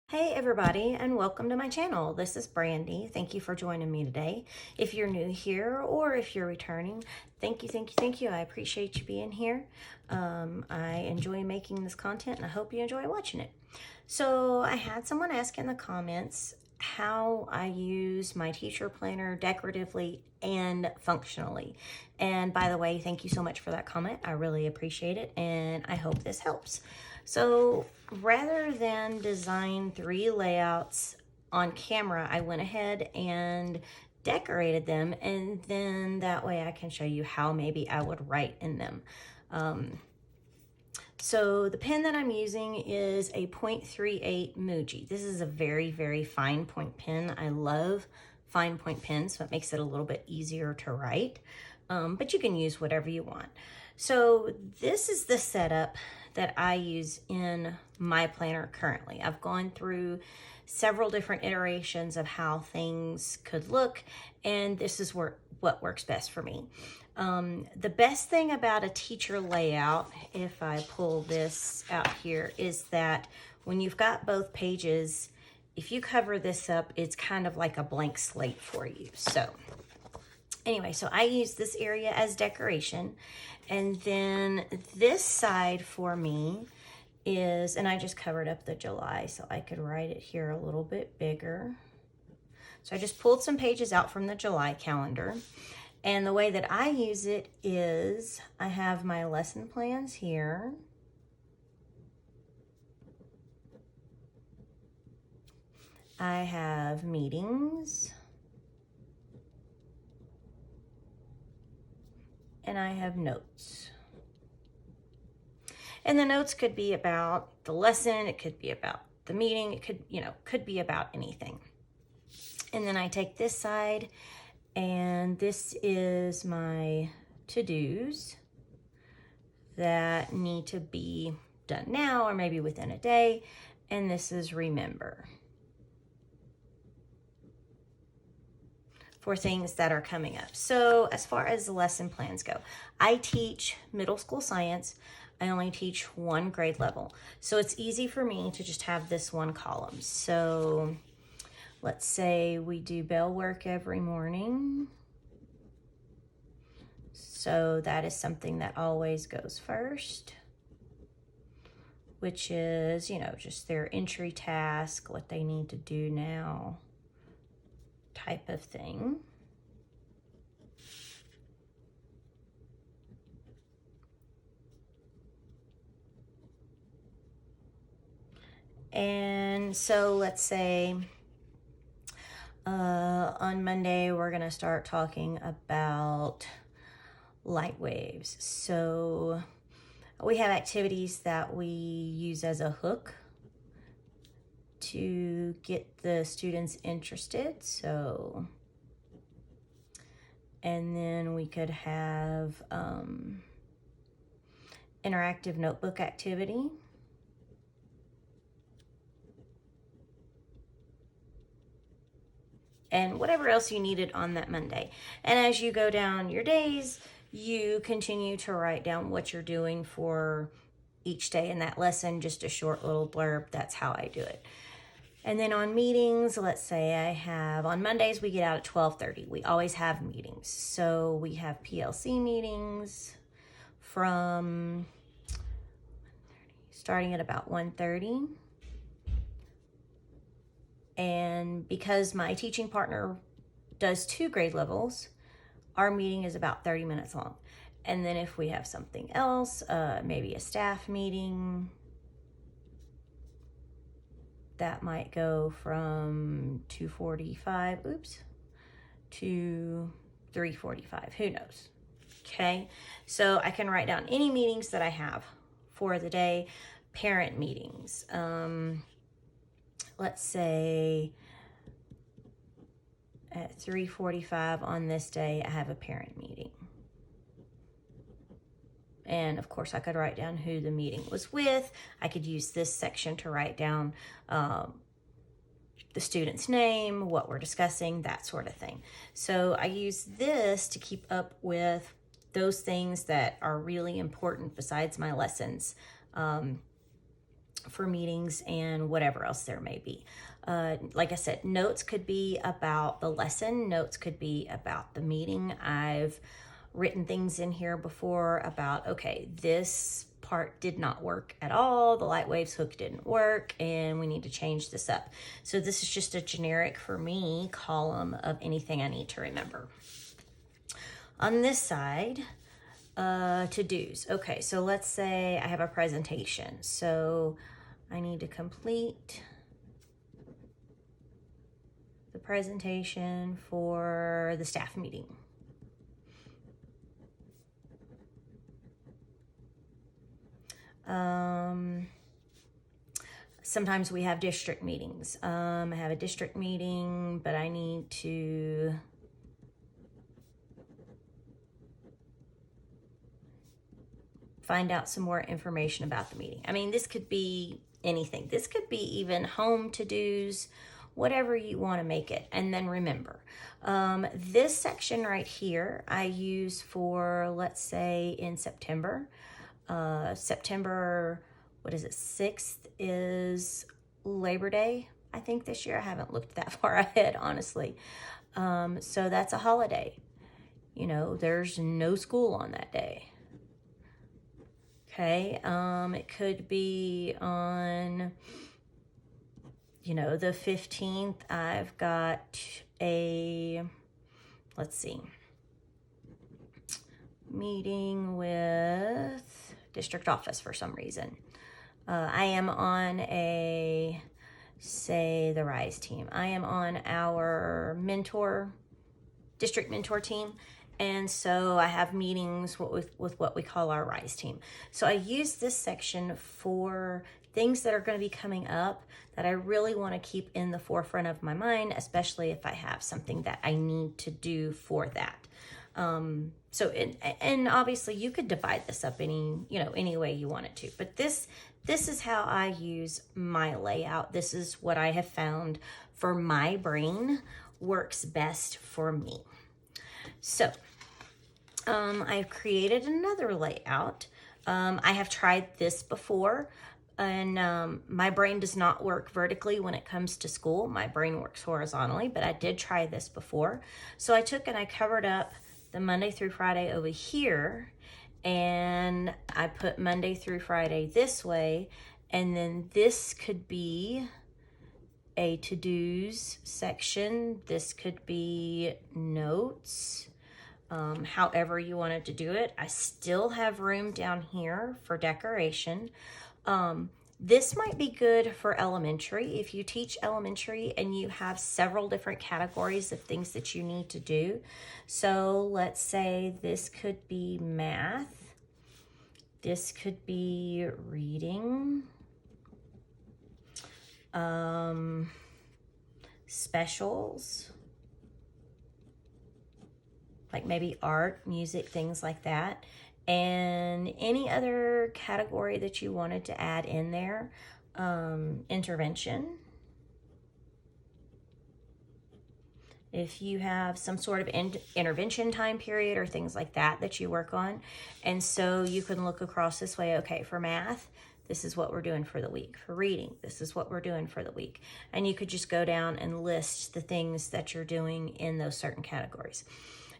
Hey everybody, and welcome to my channel. This is Brandy. Thank you for joining me today. If you're new here or if you're returning, thank you. I appreciate you being here. I enjoy making this content and I hope you enjoy watching it. So I had someone ask in the comments how I use my teacher planner decoratively and functionally. And by the way, thank you so much for that comment. I really appreciate it and I hope this helps. So rather than design 3 layouts on camera, I went ahead and decorated them, and then that way I can show you how maybe I would write in them. So the pen that I'm using is a .38 Muji. This is a very, very fine point pen. I love fine point pens, so it makes it a little bit easier to write, but you can use whatever you want. So this is the setup that I use in my planner currently. I've gone through several different iterations of how things could look, and this is what works best for me. The best thing about a teacher layout, if I pull this out here, is that when you've got both pages, if you cover this up, it's kind of like a blank slate for you. So anyway, so I use this area as decoration. And then this side for me is, and I just covered up the July so I could write it here a little bit bigger. So I just pulled some pages out from the July calendar. And the way that I use it is I have my lesson plans here. I have meetings. And I have notes. And the notes could be about the lesson, it could be about the meeting, it could be about anything. And then I take this side, and this is my to-dos that need to be done now or maybe within a day. And this is remember, for things that are coming up. So as far as the lesson plans go, I teach middle school science. I only teach 1 grade level. So it's easy for me to just have this one column. So let's say we do bell work every morning. So that is something that always goes first, which is, just their entry task, what they need to do now, type of thing. And so let's say on Monday, we're going to start talking about light waves. So we have activities that we use as a hook to get the students interested. So, and then we could have interactive notebook activity. And whatever else you needed on that Monday. And as you go down your days, you continue to write down what you're doing for each day in that lesson, just a short little blurb. That's how I do it. And then on meetings, let's say on Mondays, we get out at 12:30. We always have meetings. So we have PLC meetings from starting at about 1:30. And because my teaching partner does 2 grade levels, our meeting is about 30 minutes long. And then if we have something else, maybe a staff meeting, that might go from 2:45, to 3:45, who knows? Okay, so I can write down any meetings that I have for the day. Parent meetings, let's say at 3:45 on this day, I have a parent meeting. And of course, I could write down who the meeting was with. I could use this section to write down the student's name, what we're discussing, that sort of thing. So I use this to keep up with those things that are really important besides my lessons. for meetings and whatever else there may be. Like I said, notes could be about the lesson, notes could be about the meeting. I've written things in here before about, okay, this part did not work at all, the light waves hook didn't work, and we need to change this up. So this is just a generic, for me, column of anything I need to remember. On this side, to-dos. Okay, so let's say I have a presentation. So I need to complete the presentation for the staff meeting. Sometimes we have district meetings. I have a district meeting, but I need to find out some more information about the meeting. I mean, this could be anything. This could be even home to-dos, whatever you want to make it. And then remember, this section right here, I use for, let's say in September, September, what is it, 6th is Labor Day, I think this year. I haven't looked that far ahead, honestly. So that's a holiday. You know, there's no school on that day. Okay, it could be on, you know, the 15th, I've got a, let's see, meeting with district office for some reason. I am on a, say, the RISE team. I am on our district mentor team. And so I have meetings with what we call our RISE team. So I use this section for things that are going to be coming up that I really want to keep in the forefront of my mind, especially if I have something that I need to do for that. And obviously you could divide this up any way you want it to, but this is how I use my layout. This is what I have found for my brain works best for me. So I've created another layout. I have tried this before, and my brain does not work vertically when it comes to school. My brain works horizontally, but I did try this before. So I took and I covered up the Monday through Friday over here, and I put Monday through Friday this way, and then this could be a to-dos section. This could be notes. However you wanted to do it. I still have room down here for decoration. This might be good for elementary. If you teach elementary and you have several different categories of things that you need to do. So let's say this could be math. This could be reading. Specials. Like maybe art, music, things like that. And any other category that you wanted to add in there. Intervention. If you have some sort of intervention time period or things like that you work on. And so you can look across this way, okay, for math, this is what we're doing for the week. For reading, this is what we're doing for the week. And you could just go down and list the things that you're doing in those certain categories.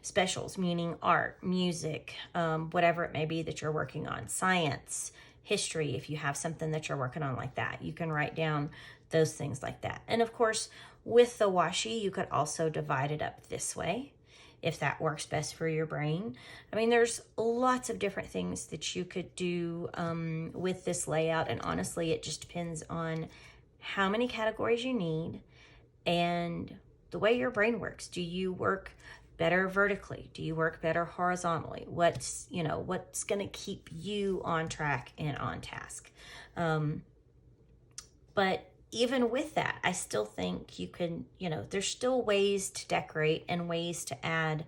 Specials, meaning art, music, whatever it may be that you're working on. Science, history, if you have something that you're working on like that, you can write down those things like that. And of course, with the washi, you could also divide it up this way, if that works best for your brain. I mean, there's lots of different things that you could do with this layout. And honestly, it just depends on how many categories you need and the way your brain works. Do you work better vertically? Do you work better horizontally? What's going to keep you on track and on task? But even with that, I still think you can, there's still ways to decorate and ways to add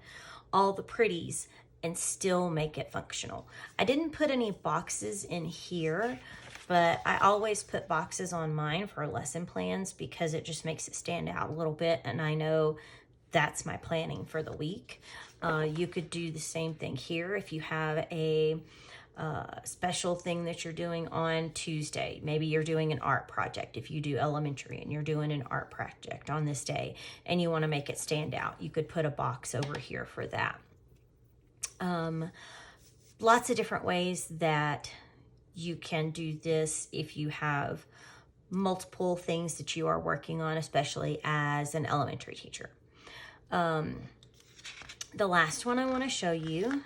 all the pretties and still make it functional. I didn't put any boxes in here, but I always put boxes on mine for lesson plans because it just makes it stand out a little bit. And I know that's my planning for the week. You could do the same thing here if you have a special thing that you're doing on Tuesday. Maybe you're doing an art project. If you do elementary and you're doing an art project on this day and you want to make it stand out, you could put a box over here for that. Lots of different ways that you can do this if you have multiple things that you are working on, especially as an elementary teacher. The last one I want to show you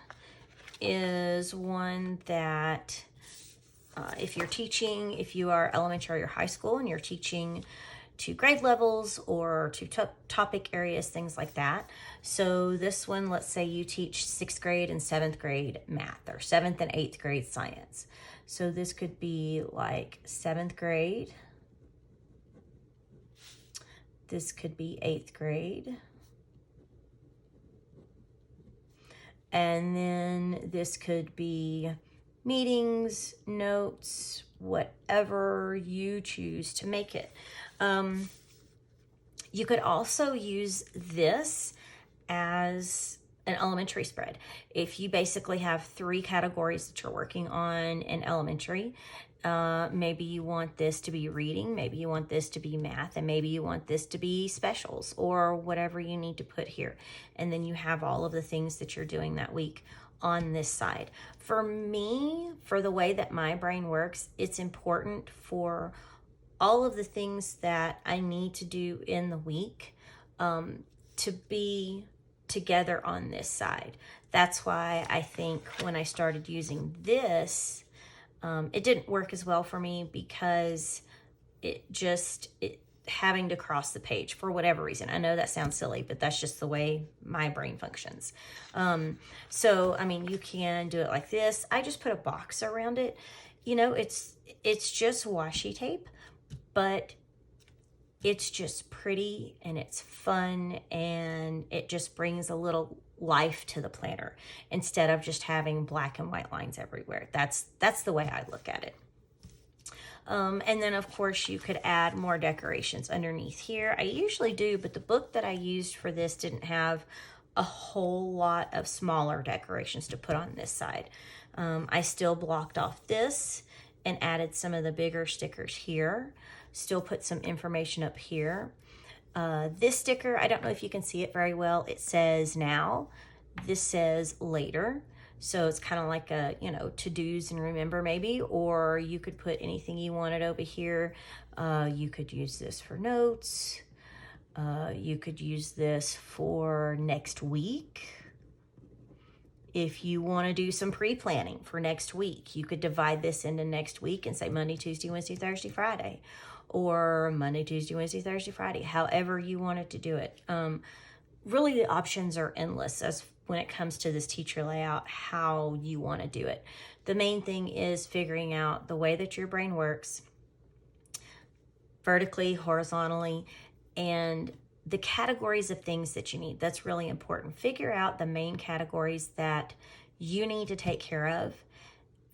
is one that if you're teaching, if you are elementary or high school and you're teaching to grade levels or to topic areas, things like that. So this one, let's say you teach 6th grade and 7th grade math, or 7th and 8th grade science. So this could be like 7th grade. This could be 8th grade. And then this could be meetings, notes, whatever you choose to make it. You could also use this as an elementary spread. If you basically have 3 categories that you're working on in elementary, maybe you want this to be reading, maybe you want this to be math, and maybe you want this to be specials or whatever you need to put here. And then you have all of the things that you're doing that week on this side. For me, for the way that my brain works, it's important for all of the things that I need to do in the week to be together on this side. That's why I think when I started using this, it didn't work as well for me because it having to cross the page for whatever reason. I know that sounds silly, but that's just the way my brain functions. So, I mean, you can do it like this. I just put a box around it. You know, it's just washi tape, but it's just pretty and it's fun and it just brings a little life to the planner instead of just having black and white lines everywhere. That's the way I look at it. And then of course you could add more decorations underneath here. I usually do, but the book that I used for this didn't have a whole lot of smaller decorations to put on this side. I still blocked off this and added some of the bigger stickers here. Still put some information up here. This sticker, I don't know if you can see it very well. It says now. This says later. So it's kind of like a, to-dos and remember maybe, or you could put anything you wanted over here. You could use this for notes. You could use this for next week. If you want to do some pre-planning for next week, you could divide this into next week and say Monday, Tuesday, Wednesday, Thursday, Friday, or Monday, Tuesday, Wednesday, Thursday, Friday, however you wanted to do it. Really, the options are endless as when it comes to this teacher layout, how you want to do it. The main thing is figuring out the way that your brain works, vertically, horizontally, and the categories of things that you need. That's really important. Figure out the main categories that you need to take care of.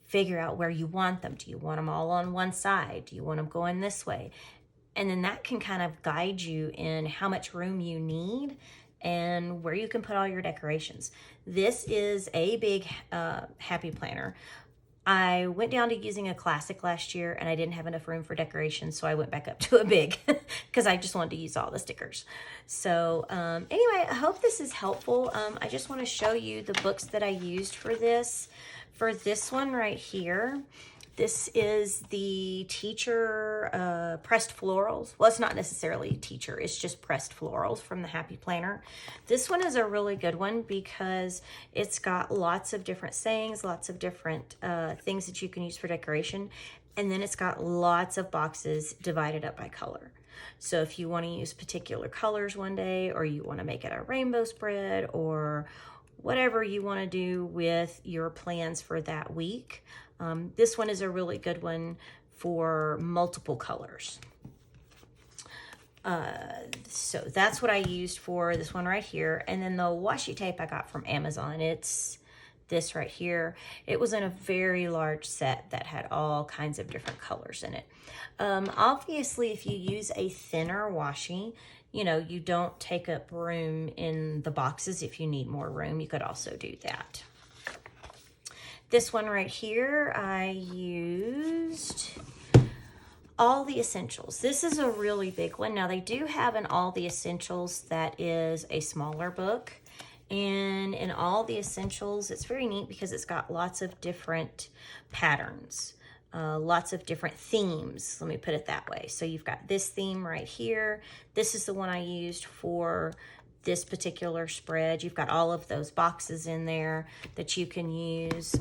Figure out where you want them. Do you want them all on one side? Do you want them going this way? And then that can kind of guide you in how much room you need and where you can put all your decorations. This is a big happy planner. I went down to using a classic last year and I didn't have enough room for decorations, so I went back up to a big because I just wanted to use all the stickers. So anyway, I hope this is helpful. I just want to show you the books that I used for this. For this one right here, this is the Teacher Pressed Florals. Well, it's not necessarily Teacher, it's just Pressed Florals from the Happy Planner. This one is a really good one because it's got lots of different sayings, lots of different things that you can use for decoration. And then it's got lots of boxes divided up by color. So if you want to use particular colors one day, or you want to make it a rainbow spread, or whatever you want to do with your plans for that week, this one is a really good one for multiple colors. So that's what I used for this one right here. And then the washi tape I got from Amazon. It's this right here. It was in a very large set that had all kinds of different colors in it. Obviously, if you use a thinner washi, you don't take up room in the boxes. If you need more room, you could also do that. This one right here, I used All the Essentials. This is a really big one. Now they do have an All the Essentials that is a smaller book. And in All the Essentials, it's very neat because it's got lots of different patterns, lots of different themes. Let me put it that way. So you've got this theme right here. This is the one I used for this particular spread. You've got all of those boxes in there that you can use.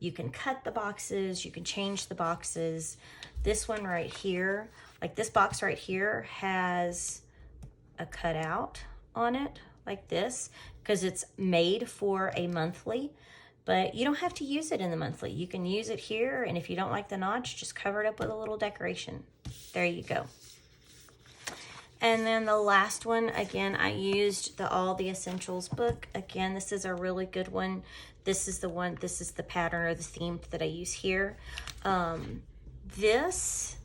You can cut the boxes, you can change the boxes. This one right here, like this box right here has a cutout on it like this because it's made for a monthly, but you don't have to use it in the monthly. You can use it here, and if you don't like the notch, just cover it up with a little decoration. There you go. And then the last one, again, I used the All the Essentials book. Again, this is a really good one. This is the one, this is the pattern or the theme that I use here. This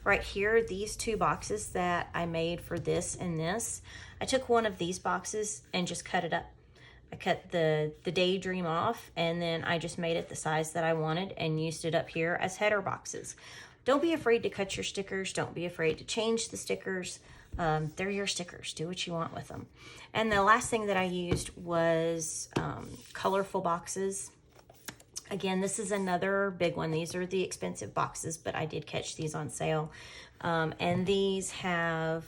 right here, these two boxes that I made for this and this, I took one of these boxes and just cut it up. I cut the Daydream off, and then I just made it the size that I wanted and used it up here as header boxes. Don't be afraid to cut your stickers. Don't be afraid to change the stickers. They're your stickers. Do what you want with them. And the last thing that I used was colorful boxes. Again, this is another big one. These are the expensive boxes, but I did catch these on sale. And these have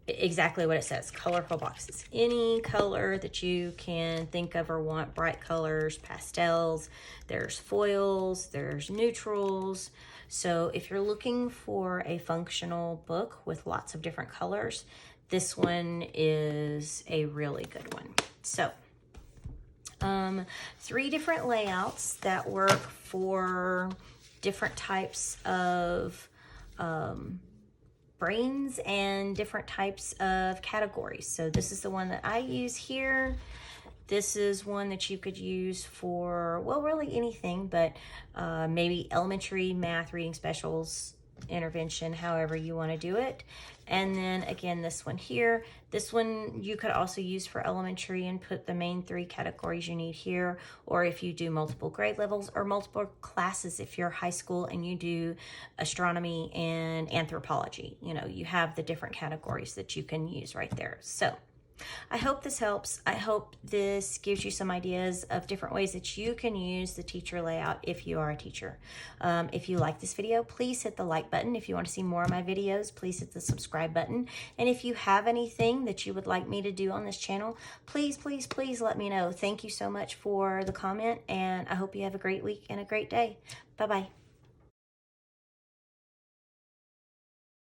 exactly what it says, colorful boxes. Any color that you can think of or want, bright colors, pastels, there's foils, there's neutrals. So if you're looking for a functional book with lots of different colors, this one is a really good one. So 3 different layouts that work for different types of brains and different types of categories. So this is the one that I use here. This is one that you could use for, well, really anything, but maybe elementary math, reading specials, intervention, however you want to do it. And then again, this one here, this one you could also use for elementary and put the main 3 categories you need here, or if you do multiple grade levels or multiple classes, if you're high school and you do astronomy and anthropology, you know, you have the different categories that you can use right there. So I hope this helps. I hope this gives you some ideas of different ways that you can use the teacher layout if you are a teacher. If you like this video, please hit the like button. If you want to see more of my videos, please hit the subscribe button. And if you have anything that you would like me to do on this channel, please, please, please let me know. Thank you so much for the comment, and I hope you have a great week and a great day. Bye-bye.